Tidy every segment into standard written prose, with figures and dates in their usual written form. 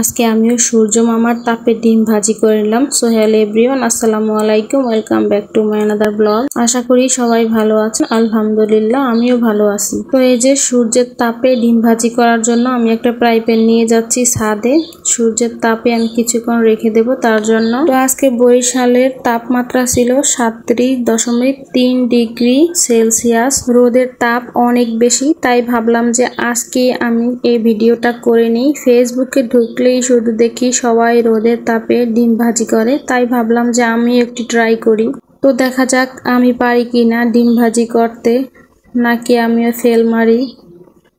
আজকে আমিও সূর্য মামার তাপে ডিম ভাজি করে নিলাম। সো হ্যালো এভরিওয়ান, আসসালামু আলাইকুম, welcome back to my another blog. আশা করি সবাই ভালো আছেন। আলহামদুলিল্লাহ আমিও ভালো আছি। তো এই যে সূর্যের তাপে ডিম ভাজি করার জন্য আমি একটা ফ্রাই প্যান নিয়ে যাচ্ছি ছাদে। সূর্যের তাপে আমি কিছুক্ষণ রেখে দেব তার জন্য। তো আজকে বরিশালের তাপমাত্রা ছিল 37.3 ডিগ্রি সেলসিয়াস। রোদের তাপ অনেক বেশি, তাই ভাবলাম যে আজকে আমি এই ভিডিওটা করে নিই। ফেসবুকে ঢুকলেই শুধু দেখি সবাই রোদের তাপে ডিম ভাজি করে, তাই ভাবলাম যে আমি একটু ট্রাই করি। তো দেখা যাক আমি পারি কিনা ডিম ভাজি করতে, নাকি আমিও ফেল মারি।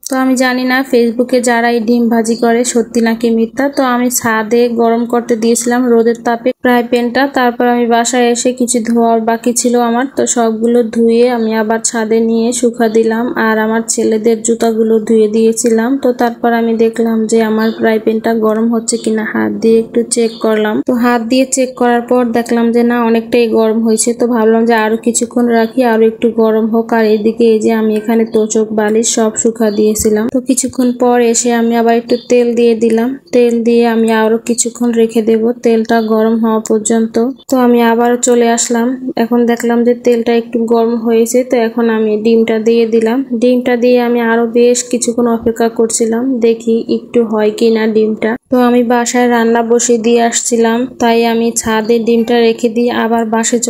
তো আমি জানি না ফেসবুকে যারা এই ডিম ভাজি করে সত্যি নাকি মিথ্যা। তো আমি ছাদে গরম করতে দিয়েছিলাম রোদের তাপে ফ্রাই প্যানটা। তারপর আমি বাসায় এসে কিছু ধোয়ার বাকি ছিল আমার, তো সবগুলো ধুয়ে আমি আবার ছাদে নিয়ে শুকা দিলাম। আর আমার ছেলেদের জুতাগুলো ধুয়ে দিয়েছিলাম। তো তারপর আমি দেখলাম যে আমার ফ্রাই প্যানটা গরম হচ্ছে কিনা, হাত দিয়ে একটু চেক করলাম। তো হাত দিয়ে চেক করার পর দেখলাম যে না, অনেকটাই গরম হয়েছে। তো ভাবলাম যে আরো কিছুক্ষণ রাখি, আরো একটু গরম হোক। আর এদিকে এই যে আমি এখানে তোচক বালিশ সব শুকা দিয়েছি। তো কিছুক্ষণ পর এসে আমি আবার একটু তেল দিয়ে দিলাম। তেল দিয়ে আমি আরো কিছুক্ষণ রেখে দেব, তেলটা গরম হওয়া পর্যন্ত। তো আমি আবার চলে আসলাম। এখন দেখলাম যে তেলটা একটু গরম হয়েছে, তো এখন আমি ডিমটা দিয়ে দিলাম। ডিমটা দিয়ে আমি আরো বেশ কিছুক্ষণ অপেক্ষা করছিলাম, দেখি একটু হয় কিনা ডিমটা। তো আমি বাসায় রান্না বসে দিয়ে আসছিলাম, তাই আমি ছাদে ডিমটা রেখে দিয়ে আবার বাসায়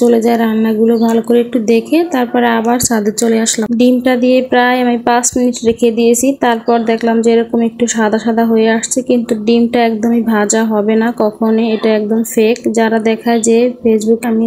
চলে যাই রান্নাগুলো ভালো করে একটু দেখে, তারপরে আবার ছাদে চলে আসলাম। ডিমটা দিয়ে প্রায় আমি 5 মিনিট রেখে দিয়েছি। তারপর দেখলাম যে এরকম একটু সাদা সাদা হয়ে আসছে, কিন্তু ডিমটা একদমই ভাজা হবে না কখনোই, এটা একদম ফেক। যারা দেখায় যে ফেসবুকে আমি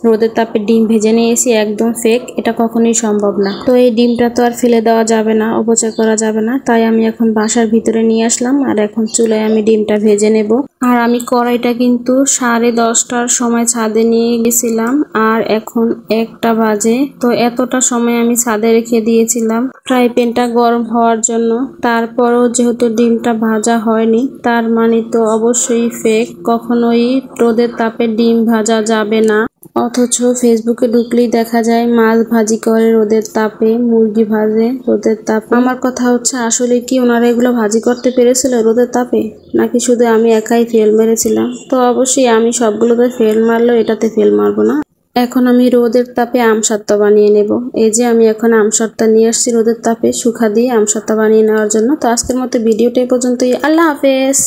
রোদের তাপে ডিম ভেজে নিয়েছি, একদম ফেক, এটা কখনোই সম্ভব না। তো এই ডিমটা তো আর ফেলে দেওয়া যাবে না, অপচয় করা যাবে না, তাই আমি এখন বাসার ভিতরে নিয়ে আসলাম। আর এখন চুলায় আমি ডিমটা ভেজে নেব। আর আমি কড়াইটা কিন্তু 10:30টার সময় ছাদে নিয়ে গেছিলাম, আর এখন 1টা বাজে। তো এতটা সময় আমি ছাদে রেখে দিয়েছিলাম ফ্রাই প্যানটা গরম হওয়ার জন্য। তারপরও যেহেতু ডিমটা ভাজা হয়নি, তার মানে তো অবশ্যই ফেক। কখনোই রোদের তাপে ডিম ভাজা যাবে না। অথচ ফেসবুকে ঢুকলেই দেখা যায় মাছ ভাজি করে রোদের তাপে, মুরগি ভাজে রোদের তাপে। আমার কথা হচ্ছে, আসলে কি ওনারা এগুলো ভাজি করতে পেরেছিল রোদের তাপে, নাকি শুধু আমি একাই ফেল মেরেছিলাম? তো অবশ্যই আমি সবগুলোতে ফেল মারলেও এটাতে ফেল মারবো না। এখন আমি রোদের তাপে আমসত্ত্ব বানিয়ে নেব। এই যে আমি এখন আমসত্ত্ব নিয়ে আসছি রোদের তাপে শুকা দিয়ে আমসত্ত্ব বানিয়ে নেওয়ার জন্য। তো আজকের মতো ভিডিওটা এই পর্যন্তই। আল্লাহ হাফেজ।